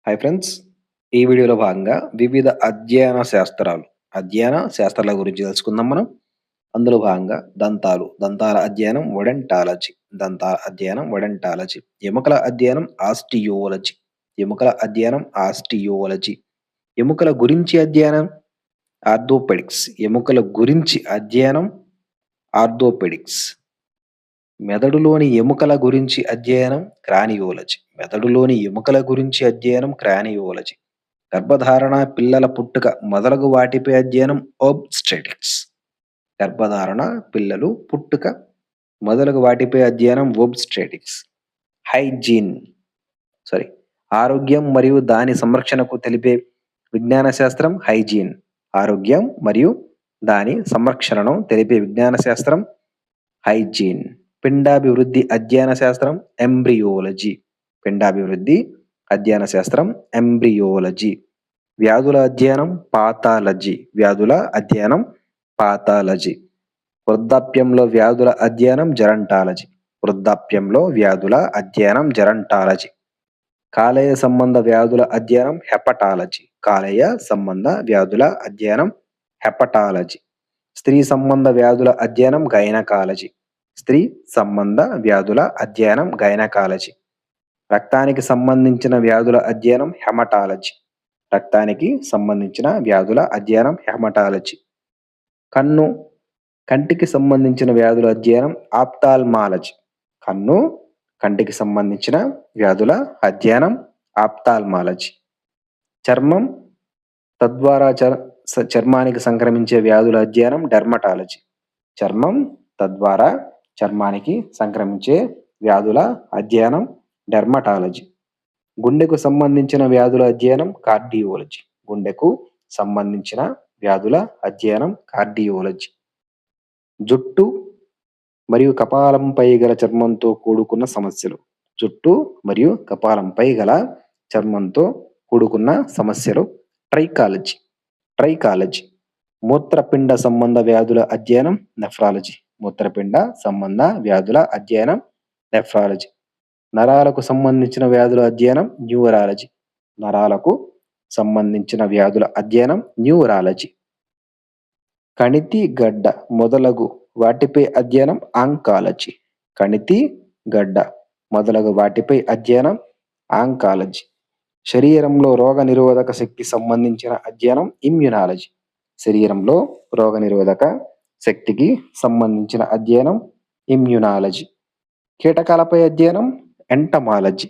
Hi friends. ఈ వీడియోలో భాగంగా వివిధ అధ్యయన శాస్త్రాల గురించి తెలుసుకుందాం మనం. అందులో భాగంగా దంతాల అధ్యయనం ఒడెంటాలజీ, ఎముకల అధ్యయనం ఆస్టియోలజీ, ఎముకల గురించి అధ్యయనం ఆర్థోపెడిక్స్, మెదడులోని ఎముకల గురించి అధ్యయనం క్రానియోలజీ, గర్భధారణ, పిల్లల పుట్టుక మొదలగు వాటిపై అధ్యయనం ఓబ్స్టెటిక్స్. హైజీన్ ఆరోగ్యం మరియు దాని సంరక్షణకు తెలిపే విజ్ఞాన శాస్త్రం హైజీన్. ఆరోగ్యం మరియు దాని సంరక్షణను తెలిపే విజ్ఞాన శాస్త్రం హైజీన్. పిండాభివృద్ధి అధ్యయన శాస్త్రం ఎంబ్రియోలజీ. వ్యాధుల అధ్యయనం పాథాలజీ. వృద్ధాప్యంలో వ్యాధుల అధ్యయనం జెరంటాలజీ. కాలేయ సంబంధ వ్యాధుల అధ్యయనం హెపటాలజీ. స్త్రీ సంబంధ వ్యాధుల అధ్యయనం గైనకాలజీ. రక్తానికి సంబంధించిన వ్యాధుల అధ్యయనం హెమటాలజీ. కంటికి సంబంధించిన వ్యాధుల అధ్యయనం ఆప్థాల్మాలజీ. చర్మం తద్వారా చర్మానికి సంక్రమించే వ్యాధుల అధ్యయనం డెర్మటాలజీ. గుండెకు సంబంధించిన వ్యాధుల అధ్యయనం కార్డియోలజీ. జుట్టు మరియు కపాలంపై గల చర్మంతో కూడుకున్న సమస్యలు ట్రైకాలజీ. మూత్రపిండ సంబంధ వ్యాధుల అధ్యయనం నెఫ్రాలజీ. నరాలకు సంబంధించిన వ్యాధుల అధ్యయనం కణితి గడ్డ మొదలగు వాటిపై అధ్యయనం శరీరంలో రోగ నిరోధక శక్తి సంబంధించిన అధ్యయనం ఇమ్యునాలజీ. కీటకాలపై అధ్యయనం ఎంటమాలజీ.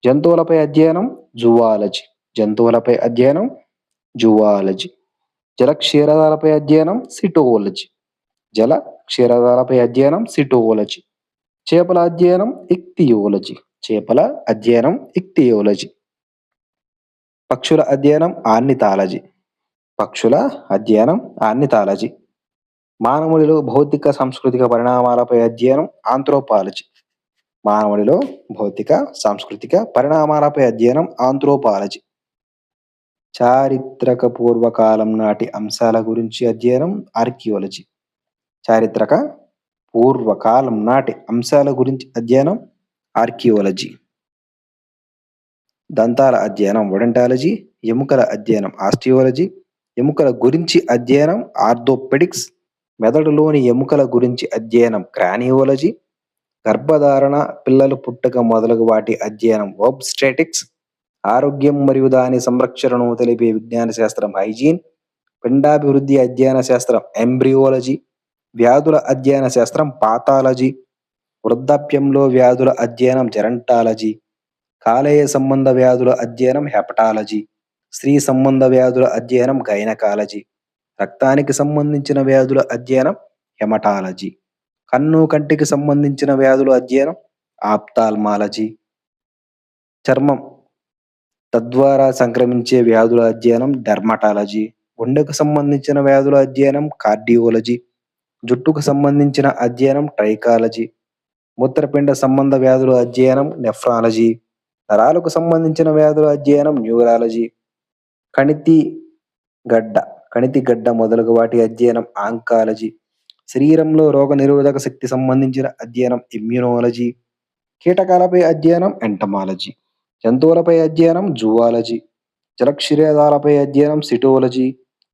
జంతువులపై అధ్యయనం జువాలజీ. జల క్షీరదాలపై అధ్యయనం సిటోలజీ. చేపల అధ్యయనం పక్షుల అధ్యయనం మానవుడిలో భౌతిక సాంస్కృతిక పరిణామాలపై అధ్యయనం ఆంథ్రోపాలజీ. చారిత్రక పూర్వకాలం నాటి అంశాల గురించి అధ్యయనం ఆర్కియాలజీ. దంతాల అధ్యయనం ఒడెంటాలజీ. ఎముకల అధ్యయనం ఆస్టియాలజీ. ఎముకల గురించి అధ్యయనం ఆర్థోపెడిక్స్. మెదడులోని ఎముకల గురించి అధ్యయనం క్రానియోలజీ. గర్భధారణ, పిల్లలు పుట్టుక మొదలగు వాటి అధ్యయనం ఓబ్స్టెటిక్స్. ఆరోగ్యం మరియు దాని సంరక్షణను తెలిపే విజ్ఞాన శాస్త్రం హైజీన్. పిండాభివృద్ధి అధ్యయన శాస్త్రం ఎంబ్రియోలజీ. వ్యాధుల అధ్యయన శాస్త్రం పాథాలజీ. వృద్ధాప్యంలో వ్యాధుల అధ్యయనం జెరంటాలజీ. కాలేయ సంబంధ వ్యాధుల అధ్యయనం హెపటాలజీ. స్త్రీ సంబంధ వ్యాధుల అధ్యయనం గైనకాలజీ. రక్తానికి సంబంధించిన వ్యాధుల అధ్యయనం హెమటాలజీ. కంటికి సంబంధించిన వ్యాధుల అధ్యయనం ఆప్థాల్మాలజీ. చర్మం తద్వారా సంక్రమించే వ్యాధుల అధ్యయనం డెర్మటాలజీ. గుండెకు సంబంధించిన వ్యాధుల అధ్యయనం కార్డియోలజీ. జుట్టుకు సంబంధించిన అధ్యయనం ట్రైకాలజీ. మూత్రపిండ సంబంధ వ్యాధుల అధ్యయనం నెఫ్రాలజీ. నరాలకు సంబంధించిన వ్యాధుల అధ్యయనం న్యూరాలజీ. కణితి గడ్డ మొదలగు వాటి అధ్యయనం ఆంకాలజీ. శరీరంలో రోగ నిరోధక శక్తి సంబంధించిన అధ్యయనం ఇమ్యునాలజీ. కీటకాలపై అధ్యయనం ఎంటమాలజీ, జంతువులపై అధ్యయనం జూవాలజీ, జలక్షీరదాలపై అధ్యయనం సిటోలజీ,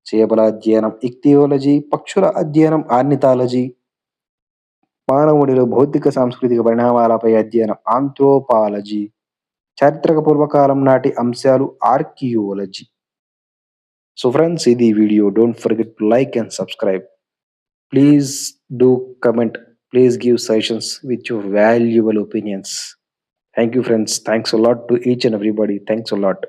చేపల అధ్యయనం ఇక్తియాలజీ, పక్షుల అధ్యయనం ఆర్నిథాలజీ, మానవుడిలో భౌతిక సాంస్కృతిక పరిణామాలపై అధ్యయనం ఆంథ్రోపాలజీ, చారిత్రక పూర్వకాలం నాటి అంశాలు ఆర్కియాలజీ. సో ఫ్రెండ్స్, ఇది video. Don't forget to like and subscribe. Please do comment. Please give suggestions with your valuable opinions. Thank you, friends. Thanks a lot to each and everybody. Thanks a lot.